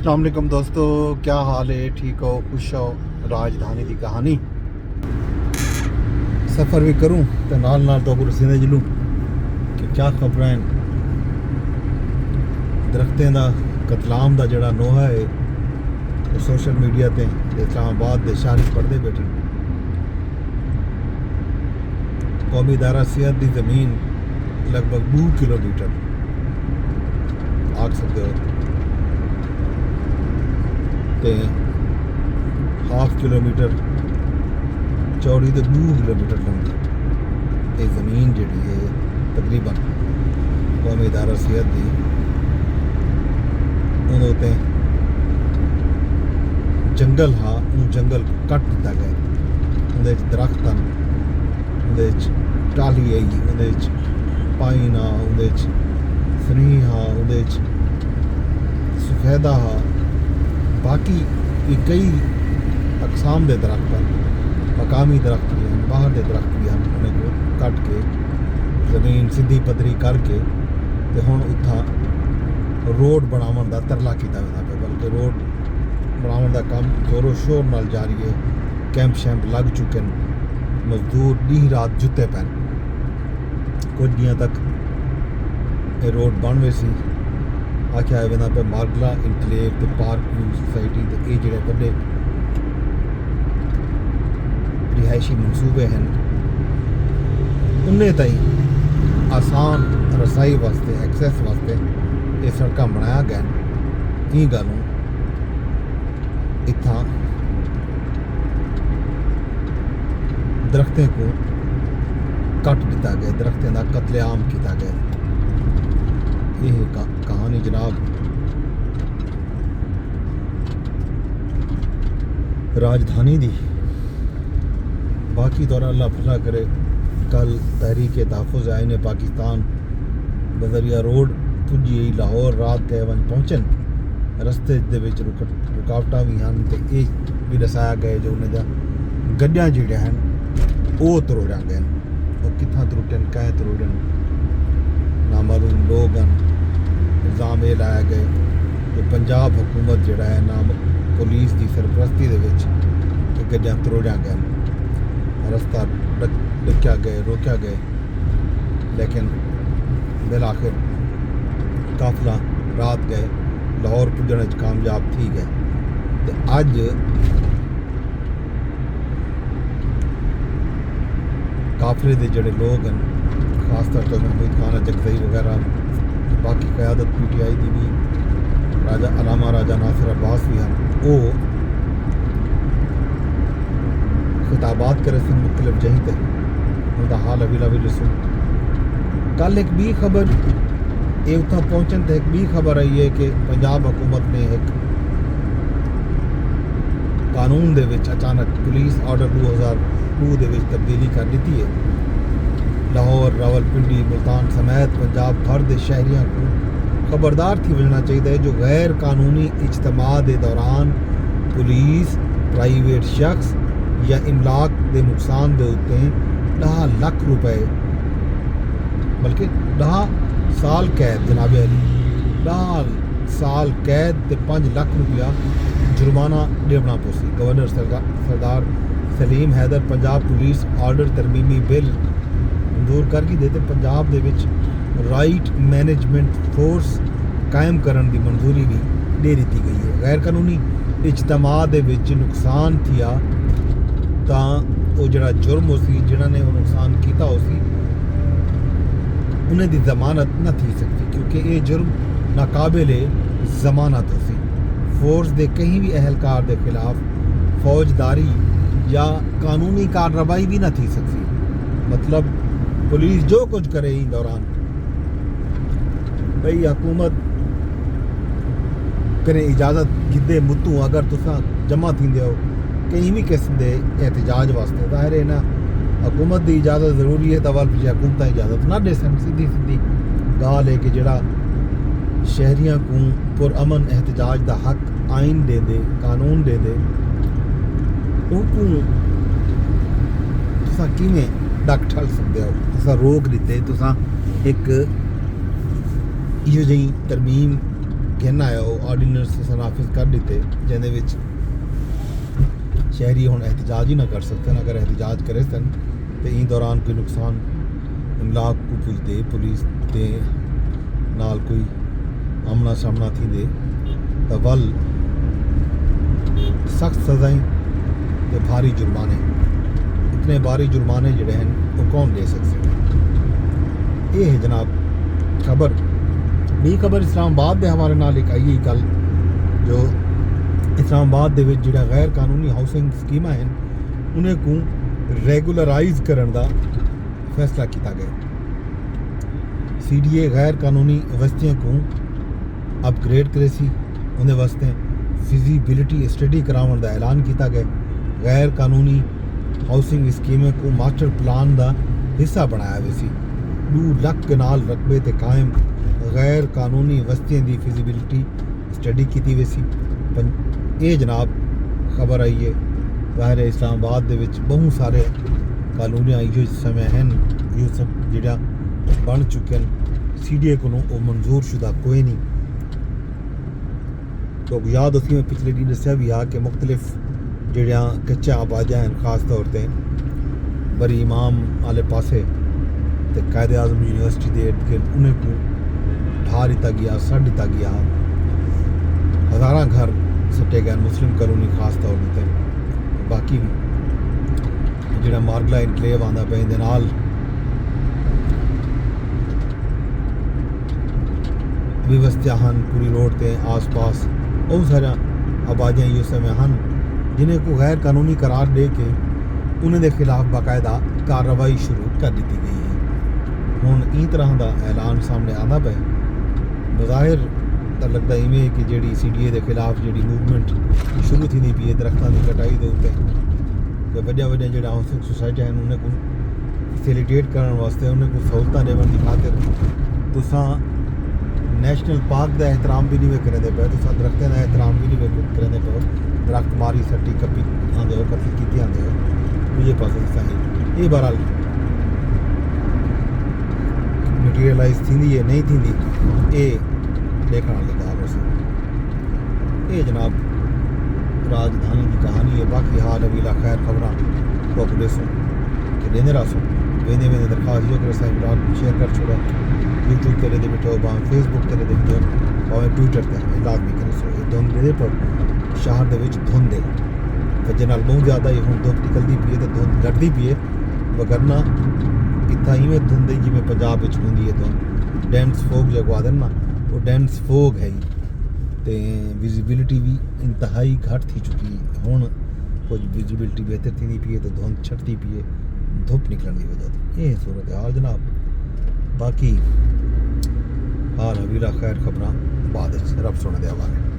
अस्सलाम वालेकुम दोस्तों, क्या हाल है? ठीक हो, खुश हो? राजधानी की कहानी सफ़र भी करूँ तो नाल नाल तो रसीदे च लूँ कि क्या खबर हैं दरख्तें का कतलाम का जड़ा नोहा है वो सोशल मीडिया ते इस्लामाबाद के शहर पढ़ते बैठे। कौमी इदारा सेहत की ज़मीन लगभग 2 किलोमीटर आख सकते हो ते हाफ किलोमीटर चौड़ी तो 2 किलोमीटर लंबी ये ज़मीन जी है तकरीबन कौमी इदारा सेहत की उन्होंने जंगल हाँ जंगल कट दिता गया उन्हें दरख्त उन्हें टाली आई उन्हें पाइन हाँ उन्हें सनी हाँ उन्हें सफेदा हाँ बाकी भी कई अकसाम के दरख्त हैं मकामी दरख्त भी हैं बाहर के दरख्त भी हैं उन्हें को कट के ज़मीन सीधी पद्धरी करके तो हुण उत्थां रोड बनावन का तरला किया वेंदा पिया बल्कि रोड बनावन का काम जोरों शोर नाल जारी है। कैंप शैंप लग चुके हैं मजदूर दी रात जुते पैन कुछ दिनों तक ये रोड बन वे सी आख्या वेंदा पिया मार्गला इंकलेव ते पार्क व्यू सोसाइटी ते ये जिहड़े वड्डे रिहायशी मनसूबे हैं उन्हें ताई आसान रसाई वास्ते एक्सैस वास्ते ये सड़क बनाया गया ई गलों इत्थां दरख्तें को कट दिता गया दरख्तें का कतलेआम किया गया। ये कहानी जनाब राजधानी दी। बाकी दौरा अल्लाह भला करे कल तहरीक तहफ़्फ़ुज़ आईन पाकिस्तान बजरिया रोड पुजी लाहौर रात गए वन पहुँचन रस्ते दे विच रुकावटा भी हैं तो ये भी दसाया गया जो उन्हें गड्डियां जिहड़ियां हैं वो तरोड़िया गए और कित्थां तरोड़न कैं तरोड़न नामालूम लोग हैं। इल्ज़ाम ये लाया गया कि पंजाब हुकूमत जिहड़ा है नाम पुलिस की सरपरस्ती दे विच गड्डियां तरोड़िया गए रस्ता डक्या गए रोकया गए लेकिन बिल आखिर काफिला रात गए लाहौर पुजने कामयाब थी गए। तो अज काफिले के जोड़े लोग हैं खासतौर पर महमूद खान जगजई वगैरह बाकी क़यादत PTI की भी राजा अलामा राजा नासिर अब्बास भी हैं वो खिताबात करे सन मुख्तलिफ जहीं तक उनका हाल अभी भी दसो। कल एक भी खबर ये उत्थां पहुँचन तो एक भी खबर आई है कि पंजाब हुकूमत ने एक कानून दे विच अचानक पुलिस ऑर्डर 2002 दे विच तब्दीली कर दी है। लाहौर रावलपिंडी मुल्तान समेत पंजाब भर के शहरियों को खबरदार थी वजना चाहिए जो गैर कानूनी इज्तमा के दौरान पुलिस प्राइवेट शख्स या इमलाक के नुकसान के उत्ते 10 लाख रुपए बल्कि 10 साल कैद जनाब अली 10 साल कैद ते 5 लाख रुपया जुर्माना देना पोसी। Governor Sardar Saleem Haider Punjab police order तरमीमी बिल मंजूर करके देते पंजाब दे विच राइट मैनेजमेंट फोर्स कायम करने की मंजूरी भी दे दी गई है। गैर कानूनी इज्तमा दे विच नुकसान थिया तां वो जड़ा जुर्म हो सी जिन्होंने वो नुकसान किया हो सी उन्हें दी जमानत न थी सकती क्योंकि ये जुर्म नाकाबिल जमानत हो सी। फोर्स के कहीं भी अहलकार के खिलाफ फौजदारी या कानूनी कार्रवाई भी न थी सकती। मतलब पुलिस जो कुछ करे इस दौरान भाई हुकूमत करे इजाज़त गिदे मुतू अगर तुसा जमा थी हो कहीं भी किस्म के एहतजाज वास्ते ज़ाहिर है ना हुकूमत की इजाज़त ज़रूरी है तो वाल पिछले हुकूमत इजाज़त ना दे सन। सीधी सीधी गाल है कि जड़ा शहरियों को पुरअमन एहतजाज का हक आइन दे दे कानून दे दे तुसा किवें डक ठल सकते हो तुसा रोक दिते तुसा एक इहो जी तरमीम गिन आया वो ऑर्डीनेंस नाफिज कर दिते जिहदे विच शहरी हुण एहतजाज ही ना कर सकते। अगर एहतजाज करे सन तो इन दौरान कोई नुकसान इमलाक को पुजदे पुलिस के नाल कोई आमना सामना थींदे तो वल सख्त सज़ाएं ते भारी जुर्माने, इतने भारी जुर्माने जिहड़े हैं वो कौन दे सकते। ये है जनाब खबर। बी खबर इस्लामाबाद के हवाले नाल एक आई कल जो इस्लामाबाद दे विच जिहड़ा गैर कानूनी हाउसिंग स्कीमां हैं उन्हें को रेगुलराइज करने का फैसला किया गया। CDA गैर कानूनी बस्तियों को अपग्रेड करे सी, उन्हें वास्ते फिजिबिलिटी स्टडी कराने का ऐलान किया गया। गैर कानूनी हाउसिंग स्कीमें को मास्टर प्लान का हिस्सा बनाया गया सी। 2 लाख के नाल रकबे ते कायम गैर कानूनी बस्तियों की फिजिबिलिटी स्टडी की गई सी। ये जनाब खबर आई है। ज़ाहिर है इस्लामाबाद दे विच बहुत सारे कॉलोनियां जो समय हैं ये सब जिहड़ा बन चुके हैं। CDA को वो मंजूर शुदा कोई नहीं। तो याद उसी में पिछले दिन दस्या भी आ कि मुख्तलिफ जिहड़ियां कच्चा आबादियां हैं खास तौर पर बरी इमाम आले पासे ते कायदे आज़म यूनिवर्सिटी के इर्द गिर्द उन्हें को ढा दिता गया, सड़ दिता गया। हज़ारा घर सटे गए मुस्लिम कॉलोनी खास तौर पर। बाकी भी जिहड़ा मार्गला इनकलेव आंदा पे इहदे नाल व्यवस्था हैं पूरी रोड ते आस पास बहुत सारा आबादियाँ इस समय हैं जिन्हें को गैर कानूनी करार दे के उन्हें खिलाफ बाकायदा कार्रवाई शुरू कर दी गई है। हुण ई तरह का ऐलान सामने आंदा पे बज़ाहिर तो लगता इवें कि जी CDA के खिलाफ जी मूवमेंट शुरू थी पी है दरख्तों की कटाई के उत्ते वड्डिया वड्डिया जो हाउसिंग सोसाइटियां हैं उन्हें को फैसिलिटेट करने वास्ते उन्हें को सहूलतां देने की खातिर तुसां नेशनल पार्क का एहतराम भी नहीं करेंदे पे, तुसां दरख्तें का एहतराम भी नहीं करेंदे पे। दरख्त मारी सट्टी कपी आंदे हो कत्ल की आंदे हो दूजे पास ये बहरहाल मटीरियलाइज थी है नहीं थी ये देखने वाली गाल हो। ये जनाब राजधानी की कहानी है। बाकी हाल अवीला खैर खबर तो अपने सो तो देने रहा सो वेंदे वेंदे दरखास्त जो कर इमरान शेयर कर छोड़ा यूट्यूब तेरे दे बिठो बा फेसबुक तेरे दे बिठो और ट्विटर ते लाजमी करे सो। ये धुंध दे पर शहर दे विच धुंध है वजह नाल बहुत ज़्यादा ही हुण धुप निकलती पी है तो धुंध घटती पी है वगरना इतना इवें धुंध है जिवें पंजाब विच हुंदी है धुंध। डेंस फोग जो आदन ना वो डेंस फोग है ही तो विजिबिलिटी भी इंतहाई घट थी चुकी है। हुण कुछ विजिबिलिटी बेहतर थी पी है तो धुंध छटती पी है धुप निकलने की वजह से। ये सूरत हाल जनाब। बाकी हाल अवीला खैर खबर बाद रब सुने दे हवाले।